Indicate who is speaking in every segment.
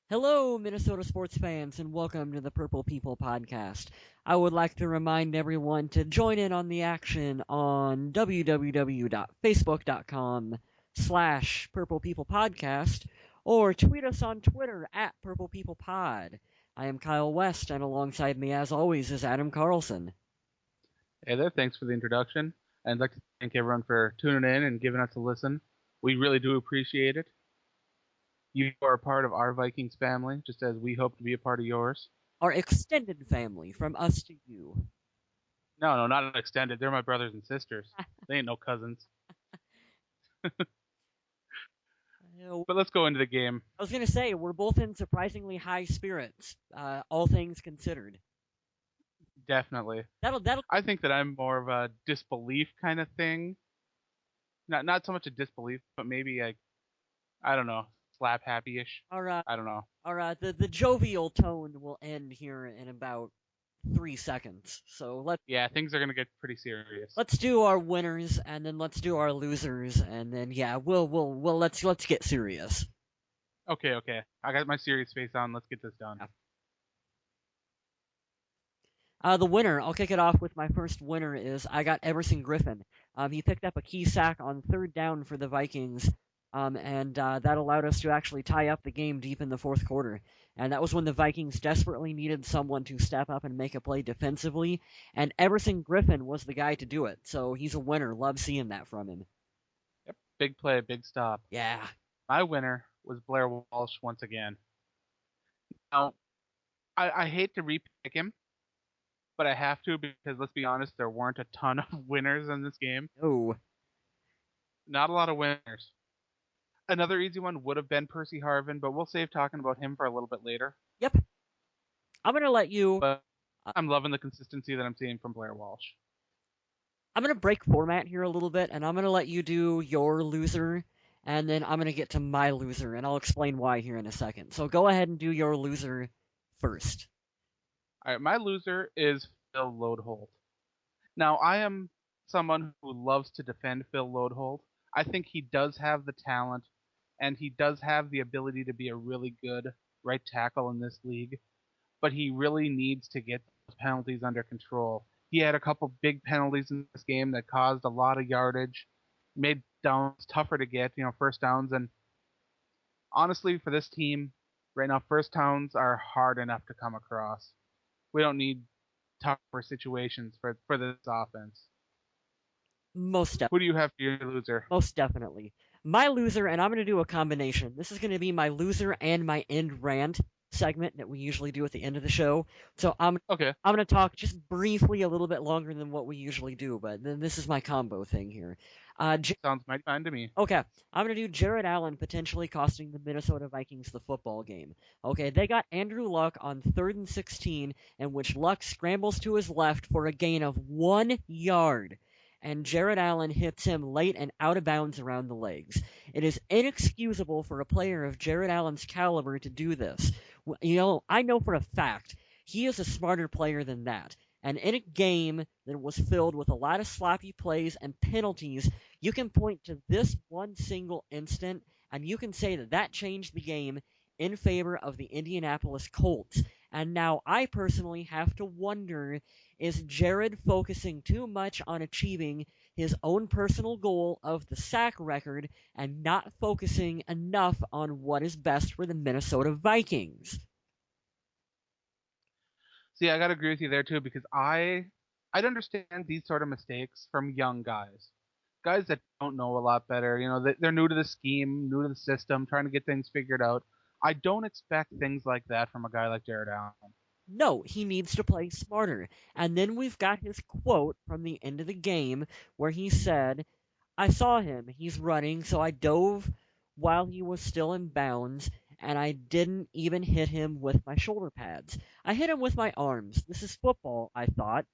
Speaker 1: Hello, Minnesota sports fans, and welcome to the Purple People Podcast. I would like to remind everyone to join in on the action on www.facebook.com/Purple People Podcast or tweet us on Twitter at Purple People Pod. I am Kyle West, and alongside me, as always, is Adam Carlson.
Speaker 2: Hey there, thanks for the introduction. I'd like to thank everyone for tuning in and giving us a listen. We really do appreciate it. You are a part of our Vikings family, just as we hope to be a part of yours.
Speaker 1: Our extended family, from us to you.
Speaker 2: No, not extended. They're my brothers and sisters. They ain't no cousins. But let's go into the game.
Speaker 1: I was going to say, we're both in surprisingly high spirits, all things considered.
Speaker 2: Definitely.
Speaker 1: That'll.
Speaker 2: I think that I'm more of a disbelief kind of thing. Not so much a disbelief, but maybe I don't know, slap happy-ish. I don't know.
Speaker 1: The jovial tone will end here in about 3 seconds. So
Speaker 2: things are gonna get pretty serious.
Speaker 1: Let's do our winners, and then let's do our losers, and then let's get serious.
Speaker 2: Okay. I got my serious face on. Let's get this done.
Speaker 1: The winner, I'll kick it off with my first winner is I got Everson Griffin. He picked up a key sack on third down for the Vikings, and that allowed us to actually tie up the game deep in the fourth quarter. And that was when the Vikings desperately needed someone to step up and make a play defensively, and Everson Griffin was the guy to do it. So he's a winner. Love seeing that from him.
Speaker 2: Yep, big play, big stop.
Speaker 1: Yeah.
Speaker 2: My winner was Blair Walsh once again. Now, I hate to repick him, but I have to because, let's be honest, there weren't a ton of winners in this game.
Speaker 1: Oh.
Speaker 2: Not a lot of winners. Another easy one would have been Percy Harvin, but we'll save talking about him for a little bit later.
Speaker 1: Yep. I'm going to let you...
Speaker 2: But I'm loving the consistency that I'm seeing from Blair Walsh.
Speaker 1: I'm going to break format here a little bit, and I'm going to let you do your loser, and then I'm going to get to my loser, and I'll explain why here in a second. So go ahead and do your loser first.
Speaker 2: All right, my loser is Phil Lodeholt. Now, I am someone who loves to defend Phil Lodeholt. I think he does have the talent, and he does have the ability to be a really good right tackle in this league, but he really needs to get those penalties under control. He had a couple big penalties in this game that caused a lot of yardage, made downs tougher to get, first downs, and honestly, for this team, right now, first downs are hard enough to come across. We don't need tougher situations for this offense.
Speaker 1: Most definitely.
Speaker 2: Who do you have for your loser?
Speaker 1: Most definitely. My loser, and I'm going to do a combination. This is going to be my loser and my end rant segment that we usually do at the end of the show. So I'm going to talk just briefly a little bit longer than what we usually do, but then this is my combo thing here.
Speaker 2: Sounds mighty fine to me.
Speaker 1: Okay, I'm going to do Jared Allen potentially costing the Minnesota Vikings the football game. Okay, they got Andrew Luck on 3rd and 16, in which Luck scrambles to his left for a gain of 1 yard, and Jared Allen hits him late and out of bounds around the legs. It is inexcusable for a player of Jared Allen's caliber to do this. I know for a fact he is a smarter player than that. And in a game that was filled with a lot of sloppy plays and penalties, you can point to this one single instant, and you can say that changed the game in favor of the Indianapolis Colts. And now I personally have to wonder, is Jared focusing too much on achieving his own personal goal of the sack record and not focusing enough on what is best for the Minnesota Vikings?
Speaker 2: See, I got to agree with you there, too, because I'd understand these sort of mistakes from young guys that don't know a lot better. They're new to the scheme, new to the system, trying to get things figured out. I don't expect things like that from a guy like Jared Allen.
Speaker 1: No, he needs to play smarter. And then we've got his quote from the end of the game where he said, "I saw him. He's running, so I dove while he was still in bounds, and I didn't even hit him with my shoulder pads. I hit him with my arms. This is football, I thought.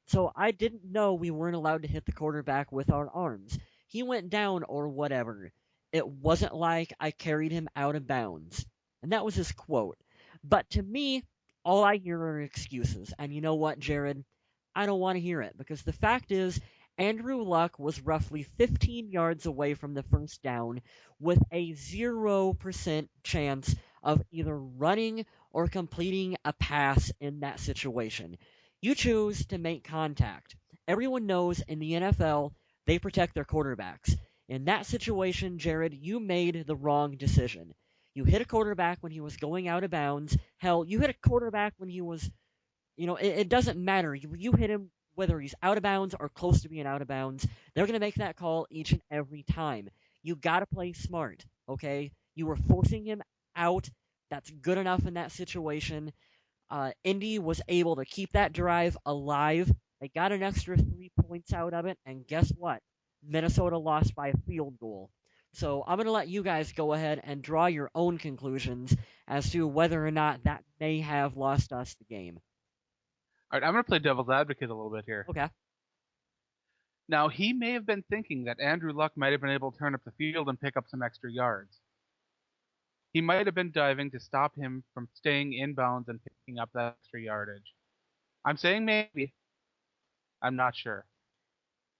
Speaker 1: So I didn't know we weren't allowed to hit the quarterback with our arms. He went down or whatever. It wasn't like I carried him out of bounds." And that was his quote. But to me, all I hear are excuses. And you know what, Jared? I don't want to hear it because the fact is, Andrew Luck was roughly 15 yards away from the first down with a 0% chance of either running or completing a pass in that situation. You choose to make contact. Everyone knows in the NFL, they protect their quarterbacks. In that situation, Jared, you made the wrong decision. You hit a quarterback when he was going out of bounds. Hell, you hit a quarterback when he was, it doesn't matter. You hit him whether he's out of bounds or close to being out of bounds. They're going to make that call each and every time. You got to play smart, okay? You were forcing him out. That's good enough in that situation. Indy was able to keep that drive alive. They got an extra 3 points out of it, and guess what? Minnesota lost by a field goal. So I'm going to let you guys go ahead and draw your own conclusions as to whether or not that may have lost us the game.
Speaker 2: All right, I'm going to play devil's advocate a little bit here.
Speaker 1: Okay.
Speaker 2: Now, he may have been thinking that Andrew Luck might have been able to turn up the field and pick up some extra yards. He might have been diving to stop him from staying inbounds and picking up that extra yardage. I'm saying maybe. I'm not sure.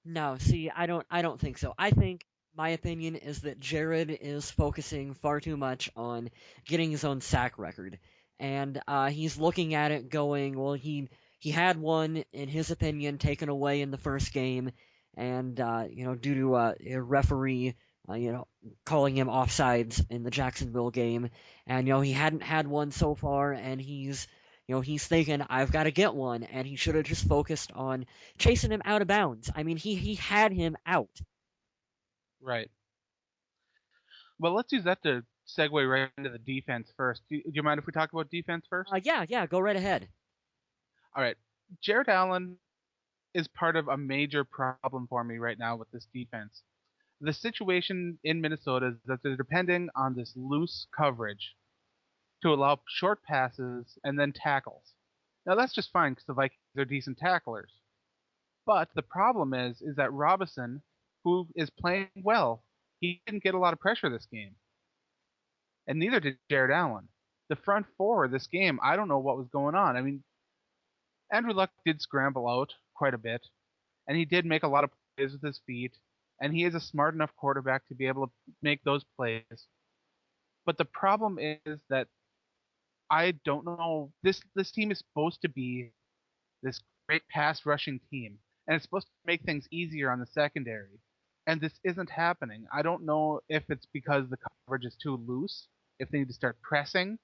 Speaker 1: No, see, I don't think so. I think my opinion is that Jared is focusing far too much on getting his own sack record, and he's looking at it going, well, he had one in his opinion taken away in the first game, and due to a referee, calling him offsides in the Jacksonville game, and he hadn't had one so far, and he's thinking, I've got to get one, and he should have just focused on chasing him out of bounds. I mean, he had him out.
Speaker 2: Right. Well, let's use that to segue right into the defense first. Do you mind if we talk about defense first?
Speaker 1: Yeah, go right ahead.
Speaker 2: All right. Jared Allen is part of a major problem for me right now with this defense. The situation in Minnesota is that they're depending on this loose coverage to allow short passes and then tackles. Now that's just fine because the Vikings are decent tacklers. But the problem is that Robinson, who is playing well, he didn't get a lot of pressure this game. And neither did Jared Allen. The front four of this game, I don't know what was going on. I mean, Andrew Luck did scramble out quite a bit, and he did make a lot of plays with his feet, and he is a smart enough quarterback to be able to make those plays. But the problem is that I don't know. This team is supposed to be this great pass rushing team, and it's supposed to make things easier on the secondary. And this isn't happening. I don't know if it's because the coverage is too loose, if they need to start pressing,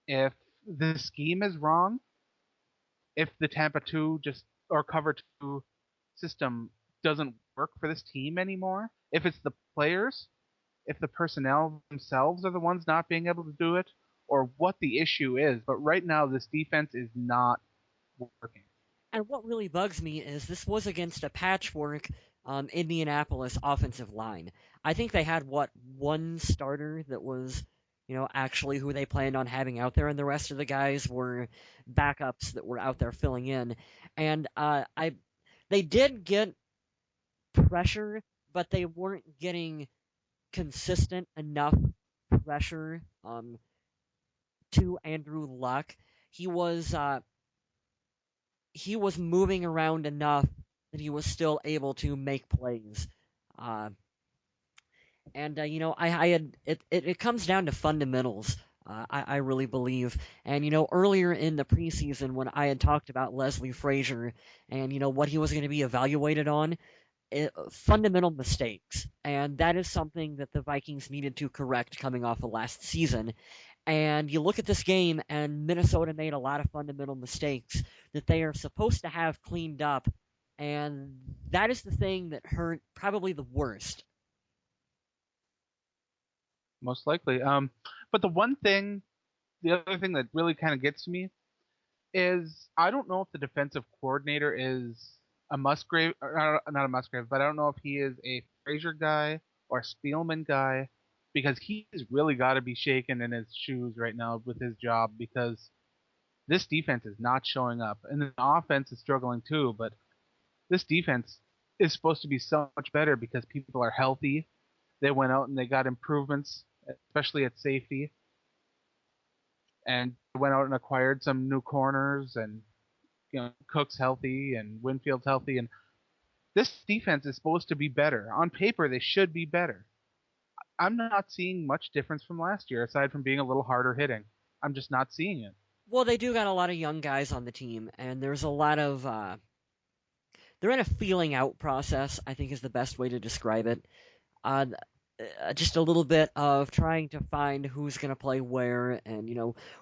Speaker 2: if the scheme is wrong, if the Tampa 2 or cover 2 system doesn't work for this team anymore, if it's the players, if the personnel themselves are the ones not being able to do it, or what the issue is. But right now, this defense is not working.
Speaker 1: And what really bugs me is this was against a patchwork Indianapolis offensive line. I think they had, one starter that was, actually who they planned on having out there, and the rest of the guys were backups that were out there filling in. And they did get pressure, but they weren't getting consistent enough pressure to Andrew Luck. He was moving around enough that he was still able to make plays. It comes down to fundamentals. I really believe. And, earlier in the preseason when I had talked about Leslie Frazier and, what he was going to be evaluated on, fundamental mistakes. And that is something that the Vikings needed to correct coming off of last season. And you look at this game, and Minnesota made a lot of fundamental mistakes that they are supposed to have cleaned up. And that is the thing that hurt probably the worst.
Speaker 2: Most likely. But the other thing that really kind of gets to me is I don't know if the defensive coordinator is a Musgrave, or not a Musgrave, but I don't know if he is a Frazier guy or a Spielman guy, because he's really got to be shaken in his shoes right now with his job, because this defense is not showing up. And the offense is struggling too, but this defense is supposed to be so much better because people are healthy. They went out and they got improvements, especially at safety. And went out and acquired some new corners, and Cook's healthy and Winfield's healthy, and this defense is supposed to be better. On paper, they should be better. I'm not seeing much difference from last year, aside from being a little harder hitting. I'm just not seeing it.
Speaker 1: Well, they do got a lot of young guys on the team, and there's a lot of they're in a feeling out process, I think is the best way to describe it. Uh, just a little bit of trying to find who's going to play where and,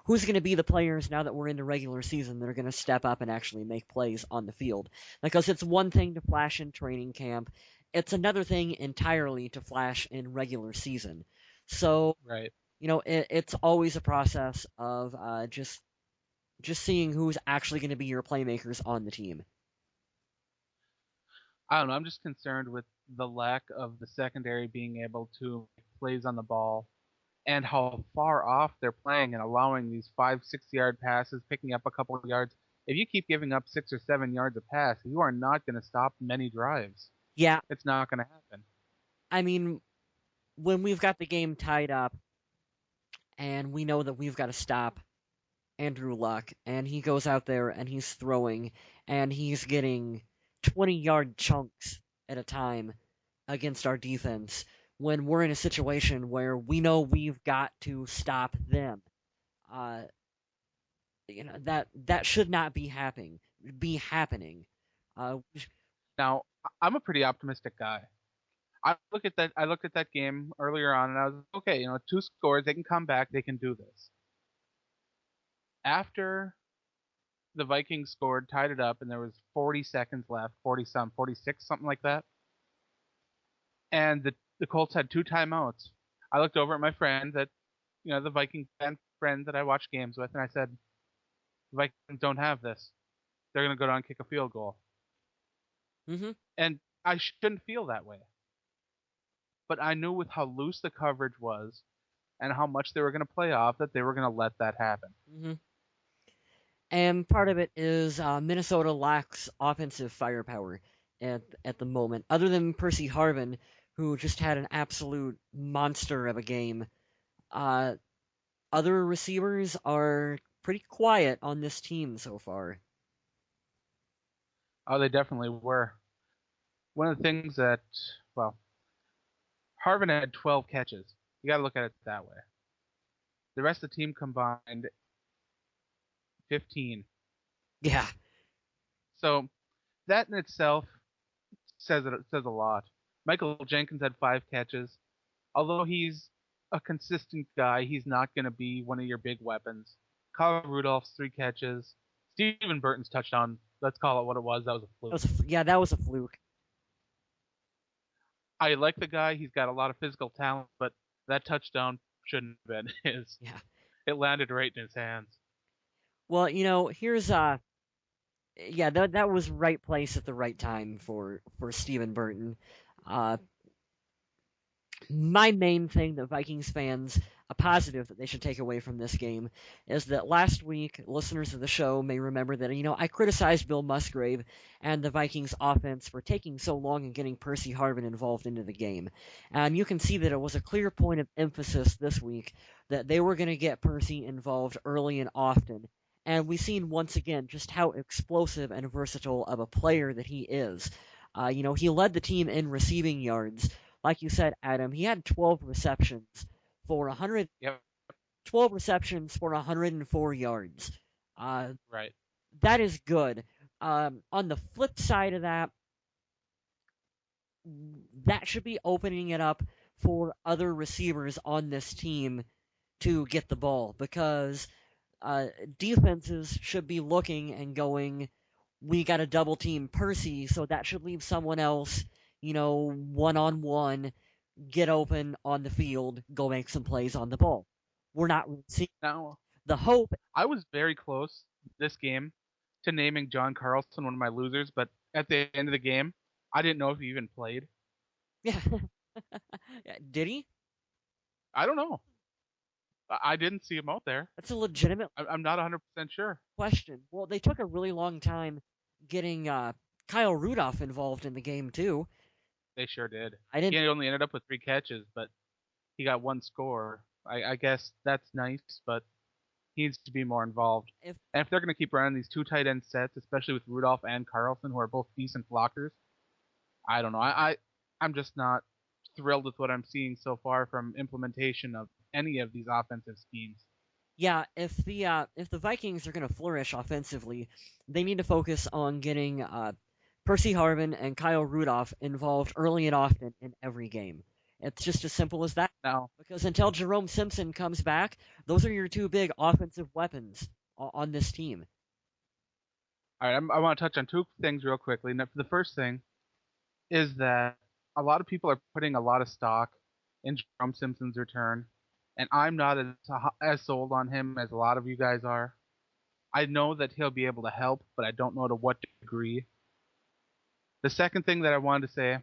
Speaker 1: who's going to be the players now that we're in the regular season that are going to step up and actually make plays on the field. Because it's one thing to flash in training camp, it's another thing entirely to flash in regular season. So,
Speaker 2: Right.
Speaker 1: it's always a process of just seeing who's actually going to be your playmakers on the team.
Speaker 2: I don't know. I'm just concerned with the lack of the secondary being able to make plays on the ball and how far off they're playing and allowing these 5, 6 yard passes, picking up a couple of yards. If you keep giving up 6 or 7 yards a pass, you are not going to stop many drives.
Speaker 1: Yeah,
Speaker 2: It's not going to happen.
Speaker 1: I mean, when we've got the game tied up and we know that we've got to stop Andrew Luck, and he goes out there and he's throwing, and he's getting 20-yard chunks at a time against our defense when we're in a situation where we know we've got to stop them. Uh, that should not be happening. Be happening. Uh,
Speaker 2: Now, I'm a pretty optimistic guy. I looked at that game earlier on, and I was okay. 2 scores, they can come back, they can do this. After the Vikings scored, tied it up, and there was 40 seconds left, 40 some, 46, something like that. And the Colts had 2 timeouts. I looked over at my friend the Viking fan friend that I watch games with, and I said, the Vikings don't have this. They're going to go down and kick a field goal.
Speaker 1: hmm
Speaker 2: And I shouldn't feel that way. But I knew with how loose the coverage was and how much they were going to play off that they were going to let that happen.
Speaker 1: hmm And part of it is Minnesota lacks offensive firepower at the moment. Other than Percy Harvin, who just had an absolute monster of a game, uh, other receivers are pretty quiet on this team so far.
Speaker 2: Oh, they definitely were. One of the things that, well, Harvin had 12 catches. You got to look at it that way. The rest of the team combined 15.
Speaker 1: Yeah,
Speaker 2: So that in itself says a lot. Michael Jenkins had 5 catches. Although he's a consistent guy, he's not going to be one of your big weapons. Kyle Rudolph's 3 catches. Stephen Burton's touchdown. Let's call it what it was. That was a fluke.
Speaker 1: that was a fluke.
Speaker 2: I like the guy. He's got a lot of physical talent, but that touchdown shouldn't have been his.
Speaker 1: Yeah.
Speaker 2: It landed right in his hands.
Speaker 1: Well, here's yeah, that was right place at the right time for Stephen Burton. Uh, my main thing that Vikings fans, a positive that they should take away from this game, is that last week, listeners of the show may remember that, I criticized Bill Musgrave and the Vikings offense for taking so long and getting Percy Harvin involved into the game. And you can see that it was a clear point of emphasis this week that they were going to get Percy involved early and often. And we've seen once again just how explosive and versatile of a player that he is. He led the team in receiving yards. Like you said, Adam, he had 12 receptions for 100.
Speaker 2: Yep.
Speaker 1: 12 receptions for 104 yards.
Speaker 2: Right.
Speaker 1: That is good. On the flip side of that, that should be opening it up for other receivers on this team to get the ball because defenses should be looking and going, we got to double team Percy, so that should leave someone else, one-on-one, get open on the field, go make some plays on the ball. We're not seeing
Speaker 2: Now,
Speaker 1: the hope.
Speaker 2: I was very close this game to naming John Carlson one of my losers, but at the end of the game, I didn't know if he even played.
Speaker 1: Yeah. Did he?
Speaker 2: I don't know. I didn't see him out there.
Speaker 1: That's a legitimate
Speaker 2: I'm not 100% sure.
Speaker 1: question. Well, they took a really long time getting Kyle Rudolph involved in the game, too.
Speaker 2: They sure did.
Speaker 1: I didn't.
Speaker 2: He only ended up with 3 catches, but he got 1 score. I guess that's nice, but He needs to be more involved.
Speaker 1: If
Speaker 2: And if they're going to keep running these two tight end sets, especially with Rudolph and Carlson, who are both decent blockers, I don't know. I'm just not thrilled with what I'm seeing so far from implementation of any of these offensive schemes.
Speaker 1: Yeah, if the Vikings are going to flourish offensively, they need to focus on getting Percy Harvin and Kyle Rudolph involved early and often in every game. It's just as simple as that.
Speaker 2: Now,
Speaker 1: Because until Jerome Simpson comes back, those are your two big offensive weapons on this team.
Speaker 2: all right, I want to touch on two things real quickly. Now, the first thing is that a lot of people are putting a lot of stock in Jerome Simpson's return, and I'm not as sold on him as a lot of you guys are. I know that he'll be able to help, but I don't know to what degree. The second thing that I wanted to say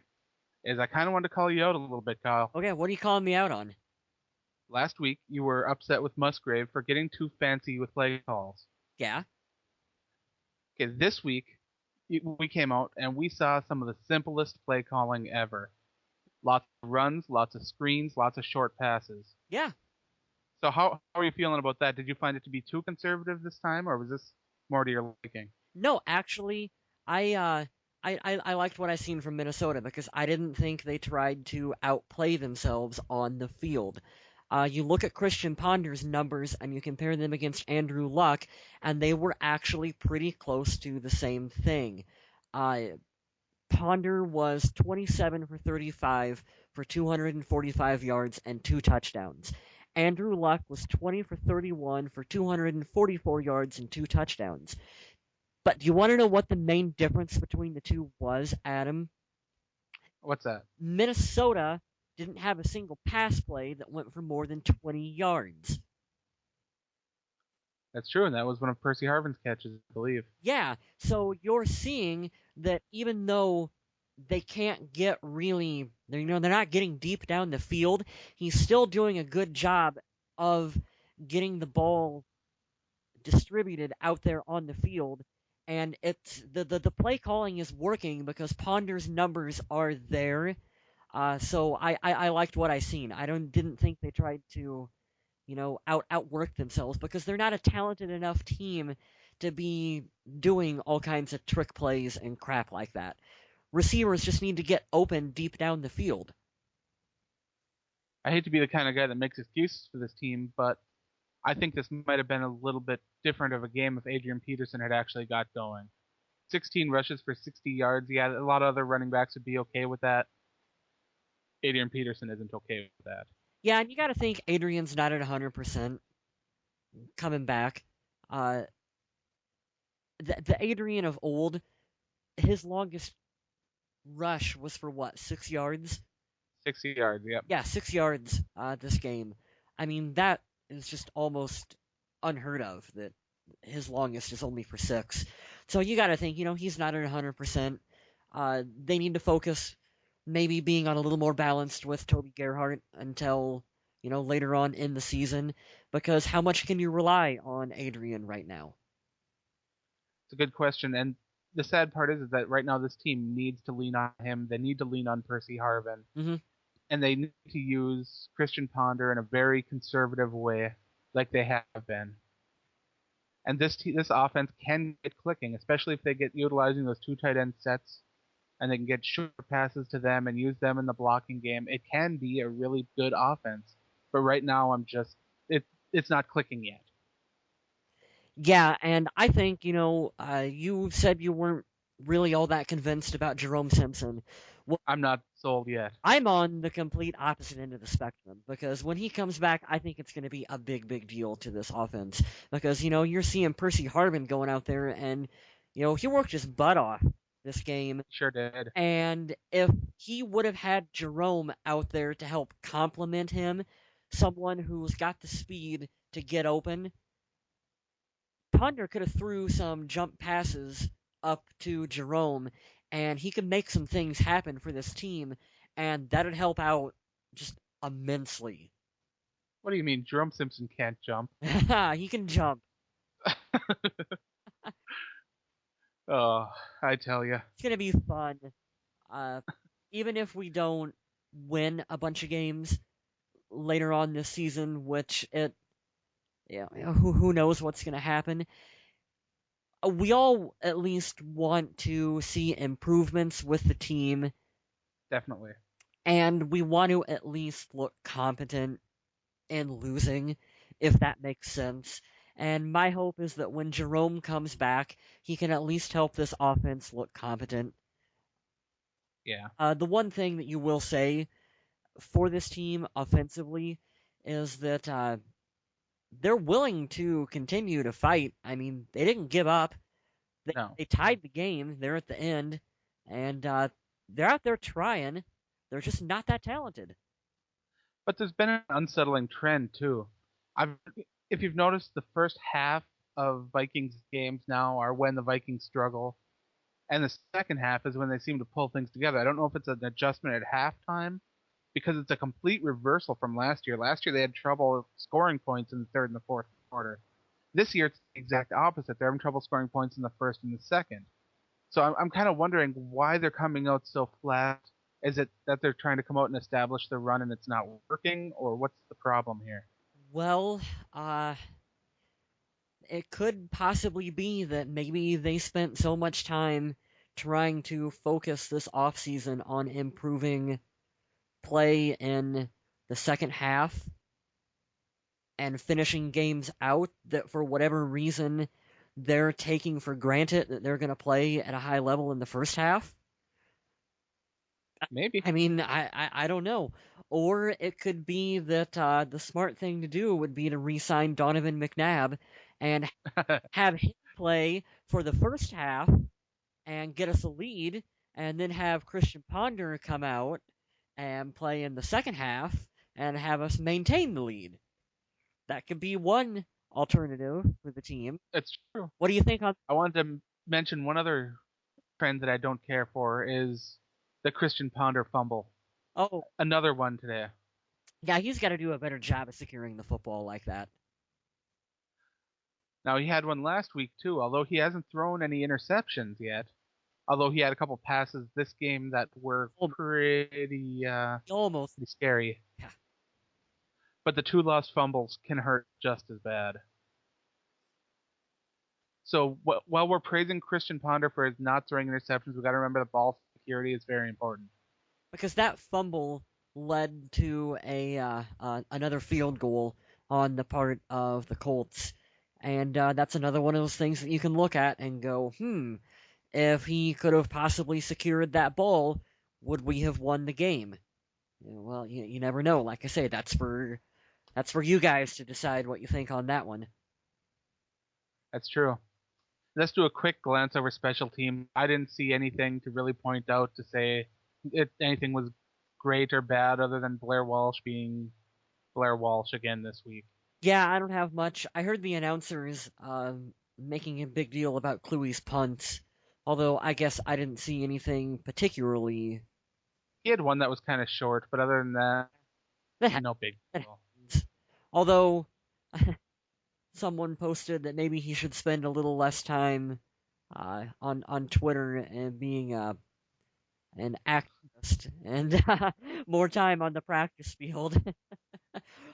Speaker 2: is I kind of wanted to call you out a little bit, Kyle.
Speaker 1: Okay, what are you calling me out on?
Speaker 2: Last week, you were upset with Musgrave for getting too fancy with play calls.
Speaker 1: Yeah.
Speaker 2: Okay, this week, we came out and we saw some of the simplest play calling ever. Lots of runs, lots of screens, lots of short passes.
Speaker 1: Yeah.
Speaker 2: So how are you feeling about that? Did you find it to be too conservative this time, or was this more to your liking?
Speaker 1: No, actually, I liked what I seen from Minnesota because I didn't think they tried to outplay themselves on the field. You look at Christian Ponder's numbers and you compare them against Andrew Luck, and they were actually pretty close to the same thing. Uh, Ponder was 27 for 35 for 245 yards and 2 touchdowns. Andrew Luck was 20 for 31 for 244 yards and 2 touchdowns. But do you want to know what the main difference between the two was, Adam?
Speaker 2: What's that?
Speaker 1: Minnesota didn't have a single pass play that went for more than 20 yards.
Speaker 2: That's true, and that was one of Percy Harvin's catches, I believe.
Speaker 1: Yeah, so you're seeing that even though they can't get really, they're not getting deep down the field, he's still doing a good job of getting the ball distributed out there on the field. And it's the play calling is working because Ponder's numbers are there. So I liked what I seen. I didn't think they tried to outwork themselves because they're not a talented enough team to be doing all kinds of trick plays and crap like that. Receivers just need to get open deep down the field.
Speaker 2: I hate to be the kind of guy that makes excuses for this team, but I think this might have been a little bit different of a game if Adrian Peterson had actually got going. 16 rushes for 60 yards. Yeah, a lot of other running backs would be okay with that. Adrian Peterson isn't okay with that.
Speaker 1: Yeah, and you got to think Adrian's not at 100% coming back. Uh, the Adrian of old, his longest rush was for what, 6 yards?
Speaker 2: 60 yards, yep.
Speaker 1: Yeah, 6 yards this game. I mean, that is just almost unheard of that his longest is only for 6. So you got to think, he's not at 100%. They need to focus maybe being on a little more balanced with Toby Gerhart until, later on in the season, because how much can you rely on Adrian right now?
Speaker 2: It's a good question, and the sad part is that right now this team needs to lean on him. They need to lean on Percy Harvin.
Speaker 1: Mm-hmm.
Speaker 2: And they need to use Christian Ponder in a very conservative way, like they have been. And this offense can get clicking, especially if they get utilizing those two tight end sets, and they can get short passes to them and use them in the blocking game. It can be a really good offense, but right now it's not clicking yet.
Speaker 1: Yeah, and I think, you said you weren't really all that convinced about Jerome Simpson. Well,
Speaker 2: I'm not sold yet.
Speaker 1: I'm on the complete opposite end of the spectrum because when he comes back, I think it's going to be a big, big deal to this offense because, you're seeing Percy Harvin going out there and, he worked his butt off this game.
Speaker 2: Sure did.
Speaker 1: And if he would have had Jerome out there to help complement him, someone who's got the speed to get open, Ponder could have threw some jump passes up to Jerome, and he could make some things happen for this team, and that'd help out just immensely.
Speaker 2: What do you mean? Jerome Simpson can't jump?
Speaker 1: He can jump.
Speaker 2: Oh, I tell you.
Speaker 1: It's gonna be fun. Even if we don't win a bunch of games later on this season, which Yeah, who knows what's going to happen? We all at least want to see improvements with the team,
Speaker 2: Definitely.
Speaker 1: and we want to at least look competent in losing, if that makes sense. And my hope is that when Jerome comes back, he can at least help this offense look competent.
Speaker 2: Yeah.
Speaker 1: The one thing that you will say for this team offensively is that they're willing to continue to fight. I mean, they didn't give up. They,
Speaker 2: No.
Speaker 1: they tied the game. They're at the end, and they're out there trying. They're just not that talented.
Speaker 2: But there's been an unsettling trend too. I've, if you've noticed, the first half of Vikings games now are when the Vikings struggle, and the second half is when they seem to pull things together. I don't know if it's an adjustment at halftime because it's a complete reversal from last year. Last year they had trouble scoring points in the third and the fourth quarter. This year it's the exact opposite. They're having trouble scoring points in the first and the second. So I'm kind of wondering why they're coming out so flat. Is it that they're trying to come out and establish the run and it's not working, or what's the problem here?
Speaker 1: Well, uh, it could possibly be that maybe they spent so much time trying to focus this offseason on improving play in the second half and finishing games out that for whatever reason they're taking for granted that they're going to play at a high level in the first half.
Speaker 2: Maybe.
Speaker 1: I mean, I don't know. Or it could be that the smart thing to do would be to re-sign Donovan McNabb and have him play for the first half and get us a lead, and then have Christian Ponder come out and play in the second half and have us maintain the lead. That could be one alternative for the team.
Speaker 2: It's true.
Speaker 1: What do you think on?
Speaker 2: I wanted to mention one other trend that I don't care for is the Christian Ponder fumble.
Speaker 1: Oh,
Speaker 2: Another one today.
Speaker 1: yeah, he's got to do a better job of securing the football like that.
Speaker 2: Now he had one last week too, although he hasn't thrown any interceptions yet. Although he had a couple passes this game that were
Speaker 1: Almost.
Speaker 2: pretty scary.
Speaker 1: Yeah.
Speaker 2: But the two lost fumbles can hurt just as bad. So while we're praising Christian Ponder for his not throwing interceptions, we got to remember that ball security is very important.
Speaker 1: Because that fumble led to a another field goal on the part of the Colts, and that's another one of those things that you can look at and go, if he could have possibly secured that ball, would we have won the game? Well, you never know. Like I say, that's for you guys to decide what you think on that one.
Speaker 2: That's true. Let's do a quick glance over special team. I didn't see anything to really point out to say anything was great or bad other than Blair Walsh being Blair Walsh again this week.
Speaker 1: Yeah, I don't have much. I heard the announcers making a big deal about Cluey's punts, although I guess I didn't see anything particularly.
Speaker 2: He had one that was kind of short, but other than that,
Speaker 1: That
Speaker 2: no big deal.
Speaker 1: happens. Although someone posted that maybe he should spend a little less time on Twitter and being an activist and more time on the practice field,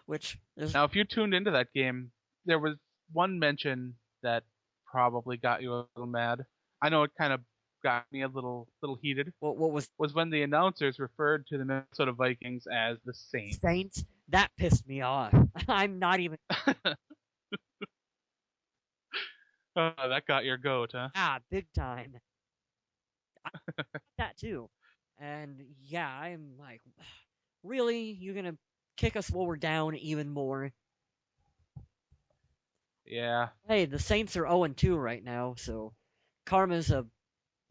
Speaker 1: which is
Speaker 2: Now, if you tuned into that game, there was one mention that probably got you a little mad. I know it kind of got me a little heated.
Speaker 1: what
Speaker 2: Was when the announcers referred to the Minnesota Vikings as the Saints.
Speaker 1: Saints. That pissed me off. I'm not even
Speaker 2: That got your goat, huh?
Speaker 1: big time. I got that too. And yeah, I'm like, really? You're gonna kick us while we're down even more?
Speaker 2: Yeah,
Speaker 1: Hey, the Saints are 0-2 right now, so karma's a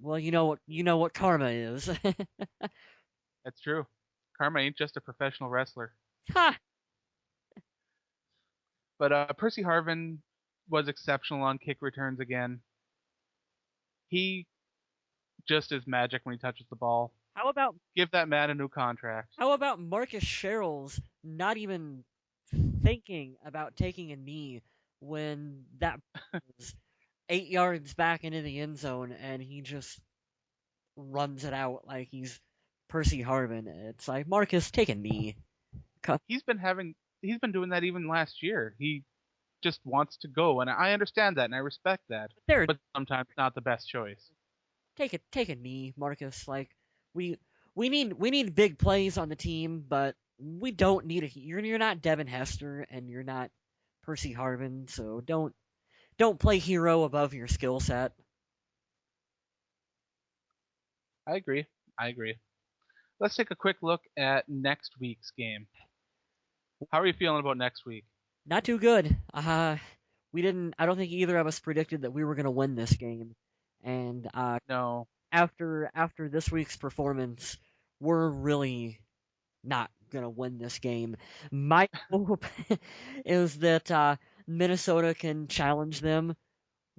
Speaker 1: well, you know what karma is.
Speaker 2: that's true. Karma ain't just a professional wrestler.
Speaker 1: Ha!
Speaker 2: But Percy Harvin was exceptional on kick returns again. He just is magic when he touches the ball.
Speaker 1: How about
Speaker 2: Give that man a new contract.
Speaker 1: Marcus Sherrills not even thinking about taking a knee when that was 8 yards back into the end zone and he just runs it out like he's Percy Harvin. It's like, Marcus, take a knee.
Speaker 2: He's been doing that even last year. He just wants to go, and I understand that and I respect that.
Speaker 1: There,
Speaker 2: But sometimes not the best choice.
Speaker 1: take a knee, Marcus. Like we we need big plays on the team, but we don't need a. You're not Devin Hester and you're not Percy Harvin, so don't play hero above your skill set.
Speaker 2: I agree. I agree. Let's take a quick look at next week's game. How are you feeling about next week?
Speaker 1: Not too good. We didn't. I don't think either of us predicted that we were going to win this game, and
Speaker 2: No.
Speaker 1: after this week's performance, we're really not gonna win this game. My hope is that Minnesota can challenge them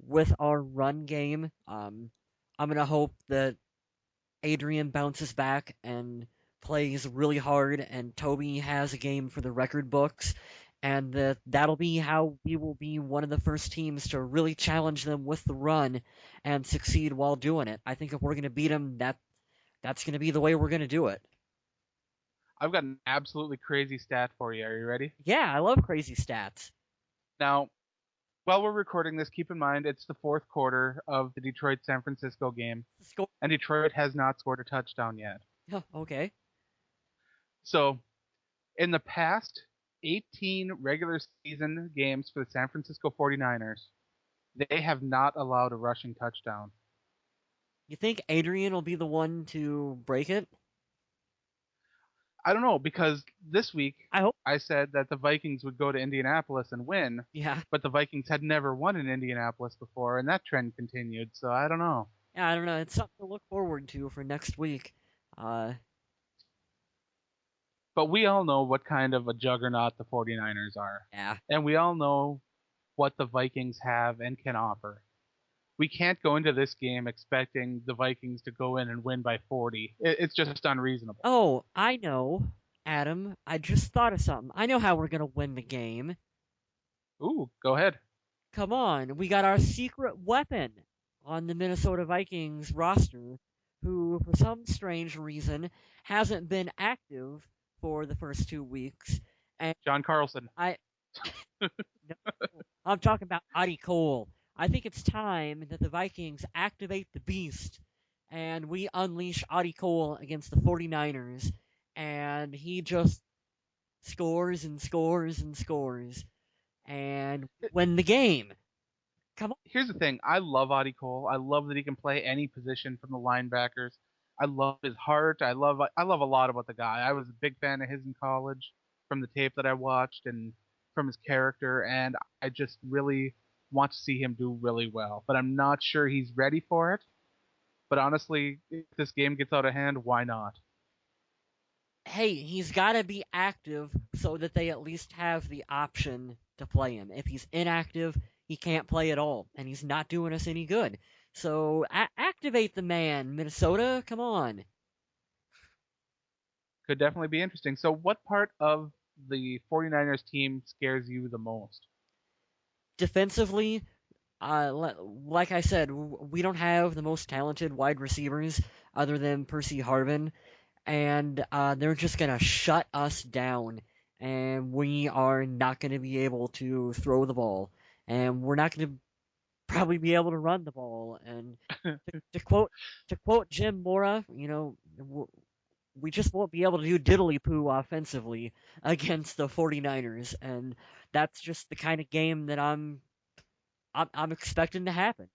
Speaker 1: with our run game. I'm gonna hope that Adrian bounces back and plays really hard, and Toby has a game for the record books, and that'll be how we will be one of the first teams to really challenge them with the run and succeed while doing it. I think if we're gonna beat them, that's gonna be the way we're gonna do it.
Speaker 2: I've got an absolutely crazy stat for you. Are you ready?
Speaker 1: Yeah, I love crazy stats.
Speaker 2: Now, while we're recording this, keep in mind it's the fourth quarter of the Detroit San Francisco game,
Speaker 1: Score.
Speaker 2: and Detroit has not scored a touchdown yet.
Speaker 1: Okay.
Speaker 2: So, in the past 18 regular season games for the San Francisco 49ers, they have not allowed a rushing touchdown.
Speaker 1: You think Adrian will be the one to break it?
Speaker 2: I don't know, because this week
Speaker 1: I hope.
Speaker 2: I said that the Vikings would go to Indianapolis and win,
Speaker 1: Yeah.
Speaker 2: but the Vikings had never won in Indianapolis before, and that trend continued, so I don't know.
Speaker 1: Yeah, I don't know. It's something to look forward to for next week.
Speaker 2: But we all know what kind of a juggernaut the 49ers are.
Speaker 1: Yeah.
Speaker 2: And we all know what the Vikings have and can offer. We can't go into this game expecting the Vikings to go in and win by 40. It's just unreasonable.
Speaker 1: Oh, I know, Adam. I just thought of something. I know how we're gonna win the game.
Speaker 2: Ooh, go ahead.
Speaker 1: Come on, we got our secret weapon on the Minnesota Vikings roster, who, for some strange reason, hasn't been active for the first 2 weeks. And
Speaker 2: John Carlson.
Speaker 1: no, I'm talking about Adi Cole. I think it's time that the Vikings activate the beast and we unleash Adi Cole against the 49ers, and he just scores and scores and scores and win the game. Come on.
Speaker 2: Here's the thing. I love Adi Cole. I love that he can play any position from the linebackers. I love his heart. I love a lot about the guy. I was a big fan of his in college from the tape that I watched and from his character, and I just really want to see him do really well. But I'm not sure he's ready for it. But honestly, if this game gets out of hand, why not?
Speaker 1: Hey, he's got to be active so that they at least have the option to play him. If he's inactive, he can't play at all, and he's not doing us any good. So activate the man, Minnesota. Come on.
Speaker 2: Could definitely be interesting. So what part of the 49ers team scares you the most?
Speaker 1: Defensively, like I said, we don't have the most talented wide receivers other than Percy Harvin, and they're just gonna shut us down, and we are not gonna be able to throw the ball, and we're not gonna probably be able to run the ball. And to quote Jim Mora, we just won't be able to do diddly poo offensively against the 49ers, and that's just the kind of game that I'm expecting to happen.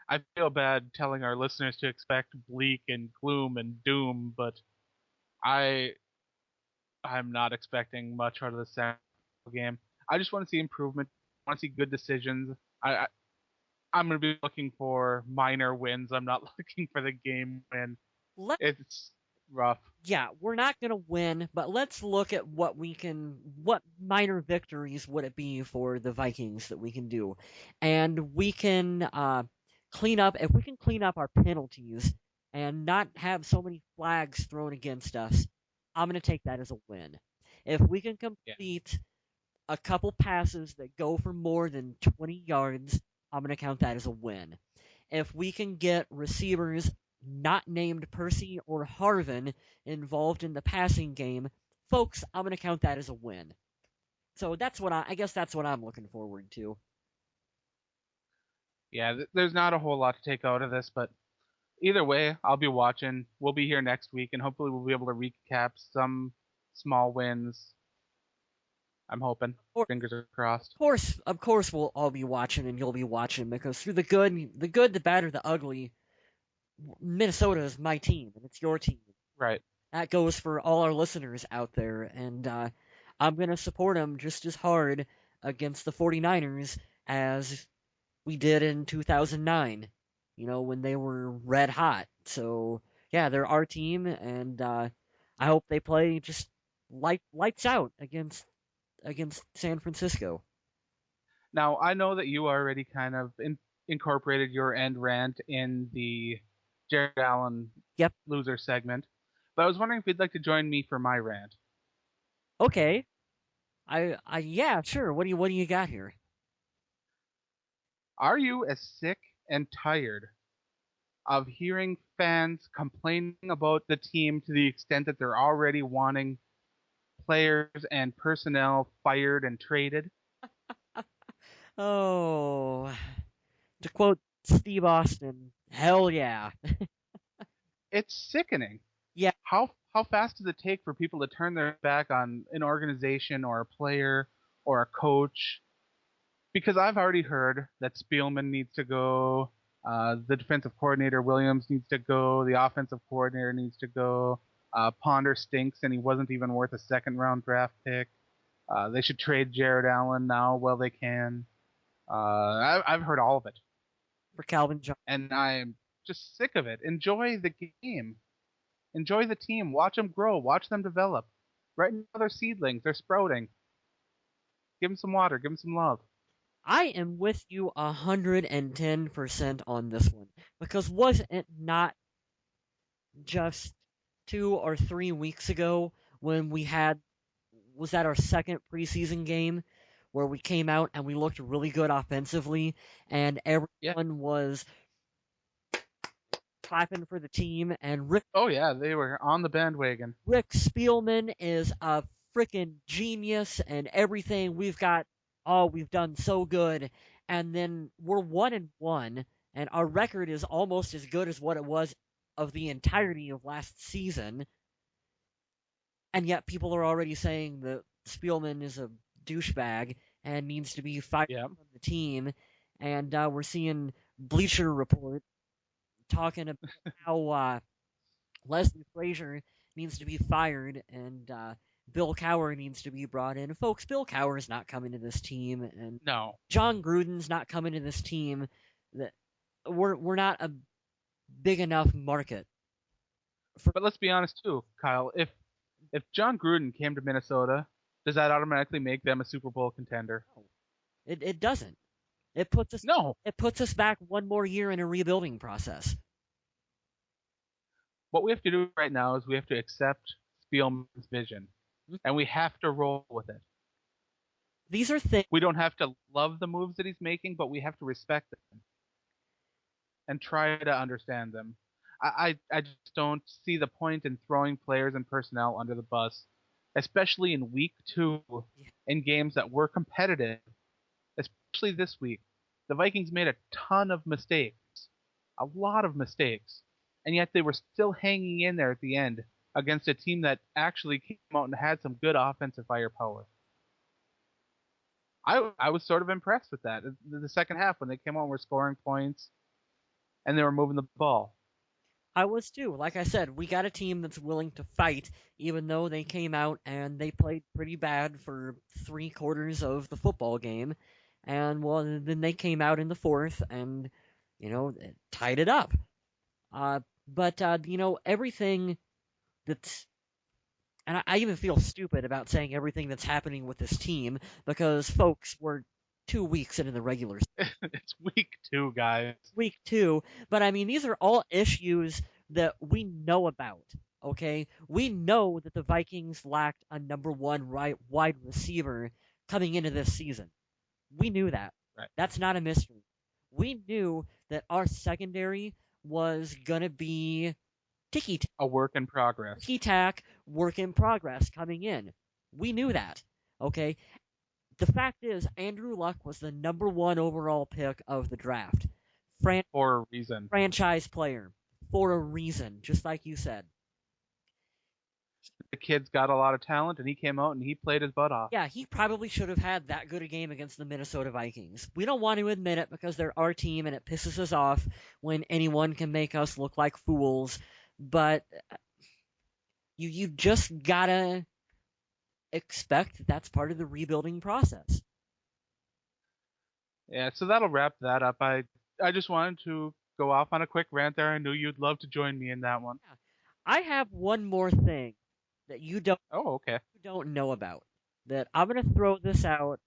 Speaker 2: I feel bad telling our listeners to expect bleak and gloom and doom, but I I'm not expecting much out of the San Francisco game. I just want to see improvement. I want to see good decisions. I'm going to be looking for minor wins. I'm not looking for the game win. It's rough.
Speaker 1: Yeah, we're not going to win, but let's look at what minor victories would it be for the Vikings that we can do. And we can if we can clean up our penalties and not have so many flags thrown against us, I'm going to take that as a win. If we can complete a couple passes that go for more than 20 yards, I'm going to count that as a win. If we can get receivers not named Percy or Harvin involved in the passing game, folks, I'm going to count that as a win. So that's what I guess that's what I'm looking forward to.
Speaker 2: Yeah, there's not a whole lot to take out of this, but either way, I'll be watching. We'll be here next week, and hopefully we'll be able to recap some small wins. I'm hoping.
Speaker 1: Or,
Speaker 2: Fingers are crossed.
Speaker 1: of course, we'll all be watching, and you'll be watching because through the good, the bad, or the ugly, Minnesota is my team, and it's your team.
Speaker 2: Right.
Speaker 1: That goes for all our listeners out there, and I'm gonna support them just as hard against the 49ers as we did in 2009. When they were red hot. So yeah, they're our team, and I hope they play just lights out against San Francisco.
Speaker 2: Now, I know that you already kind of incorporated your end rant in the Jared Allen
Speaker 1: Yep.
Speaker 2: loser segment, but I was wondering if you'd like to join me for my rant.
Speaker 1: Okay. Yeah, sure. What do you got here?
Speaker 2: Are you as sick and tired of hearing fans complaining about the team to the extent that they're already wanting players and personnel fired and traded?
Speaker 1: Oh, to quote Steve Austin, hell yeah.
Speaker 2: It's sickening.
Speaker 1: Yeah.
Speaker 2: How fast does it take for people to turn their back on an organization or a player or a coach? Because I've already heard that Spielman needs to go, the defensive coordinator Williams needs to go, the offensive coordinator needs to go. Ponder stinks, and he wasn't even worth a second round draft pick. They should trade Jared Allen now while they can. I've heard all of it,
Speaker 1: For Calvin Johnson.
Speaker 2: and I'm just sick of it. Enjoy the game. Enjoy the team. Watch them grow. Watch them develop. Right now they're seedlings. They're sprouting. Give them some water. Give them some love.
Speaker 1: I am with you 110% on this one because wasn't it not just 2 or 3 weeks ago when we had was that our second preseason game where we came out and we looked really good offensively and
Speaker 2: Yeah.
Speaker 1: everyone was clapping for the team and Rick
Speaker 2: Oh yeah, they were on the bandwagon.
Speaker 1: Rick Spielman is a freaking genius and everything we've done so good and then we're 1-1 and our record is almost as good as what it was of the entirety of last season and yet people are already saying that Spielman is a douchebag and needs to be fired
Speaker 2: Yeah.
Speaker 1: from the team. And we're seeing Bleacher Report talking about how Leslie Frazier needs to be fired and Bill Cowher needs to be brought in. Folks, Bill Cowher is not coming to this team, and
Speaker 2: No.
Speaker 1: John Gruden's not coming to this team. That we're not a big enough market for.
Speaker 2: But let's be honest too, Kyle. If John Gruden came to Minnesota, does that automatically make them a Super Bowl contender?
Speaker 1: It doesn't. It puts us
Speaker 2: No.
Speaker 1: it puts us back one more year in a rebuilding process.
Speaker 2: What we have to do right now is we have to accept Spielman's vision, and we have to roll with it.
Speaker 1: These are things.
Speaker 2: We don't have to love the moves that he's making, but we have to respect them and try to understand them. I just don't see the point in throwing players and personnel under the bus, especially in week 2 in games that were competitive, especially this week. The Vikings made a ton of mistakes, a lot of mistakes, and yet they were still hanging in there at the end against a team that actually came out and had some good offensive firepower. I was sort of impressed with that. The second half when they came out and were scoring points and they were moving the ball.
Speaker 1: I was too. Like I said, we got a team that's willing to fight, even though they came out and they played pretty bad for 3/4 of the football game. And well, then they came out in the fourth and, tied it up. But everything that's and I even feel stupid about saying everything that's happening with this team because, folks, we're 2 weeks into the regular
Speaker 2: It's week 2, guys.
Speaker 1: week 2. But I mean, these are all issues that we know about. Okay, we know that the Vikings lacked a number one wide receiver coming into this season. We knew that.
Speaker 2: Right.
Speaker 1: That's not a mystery. We knew that our secondary was gonna be ticky
Speaker 2: A work in progress.
Speaker 1: tack, work in progress coming in. We knew that. Okay, the fact is, Andrew Luck was the number one overall pick of the draft.
Speaker 2: For a reason.
Speaker 1: Franchise player. For a reason, just like you said.
Speaker 2: The kid's got a lot of talent, and he came out and he played his butt off.
Speaker 1: Yeah, he probably should have had that good a game against the Minnesota Vikings. We don't want to admit it because they're our team and it pisses us off when anyone can make us look like fools, but you just gotta expect that's part of the rebuilding process.
Speaker 2: Yeah, so that'll wrap that up. I just wanted to go off on a quick rant there. I knew you'd love to join me in that one.
Speaker 1: I have one more thing that you
Speaker 2: Oh, okay.
Speaker 1: don't know about that I'm gonna throw this out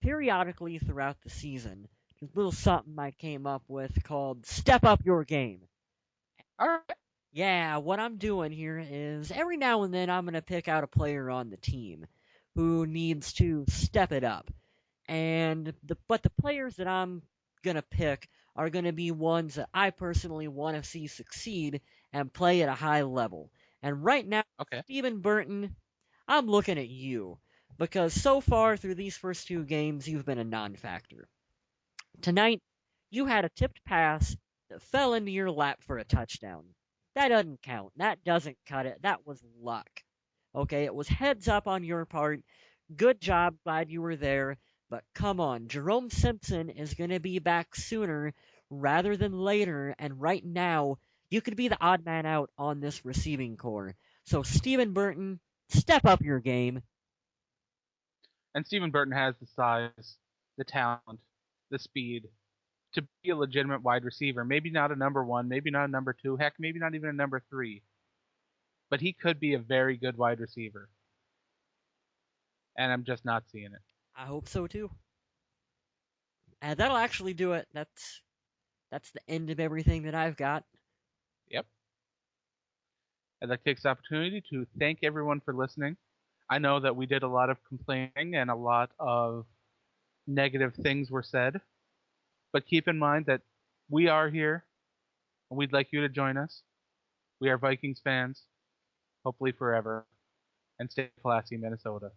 Speaker 1: periodically throughout the season. Just a little something I came up with called "Step Up Your Game."
Speaker 2: All right.
Speaker 1: Yeah, what I'm doing here is every now and then I'm gonna pick out a player on the team who needs to step it up. But the players that I'm gonna pick are gonna be ones that I personally want to see succeed and play at a high level. And right now,
Speaker 2: Okay.
Speaker 1: Stephen Burton, I'm looking at you because so far through these first two games, you've been a non-factor. Tonight, you had a tipped pass that fell into your lap for a touchdown. That doesn't count. That doesn't cut it. That was luck. Okay, it was heads up on your part. Good job. Glad you were there. But come on, Jerome Simpson is going to be back sooner rather than later. And right now, you could be the odd man out on this receiving core. So, Stephen Burton, step up your game.
Speaker 2: And Stephen Burton has the size, the talent, the speed to be a legitimate wide receiver. Maybe not a number one, maybe not a number two, heck, maybe not even a number three. But he could be a very good wide receiver. And I'm just not seeing it.
Speaker 1: I hope so too. And that'll actually do it. That's the end of everything that I've got.
Speaker 2: Yep. I'd like to take this opportunity to thank everyone for listening. I know that we did a lot of complaining and a lot of negative things were said, but keep in mind that we are here and we'd like you to join us. We are Vikings fans, hopefully forever, and stay classy, Minnesota.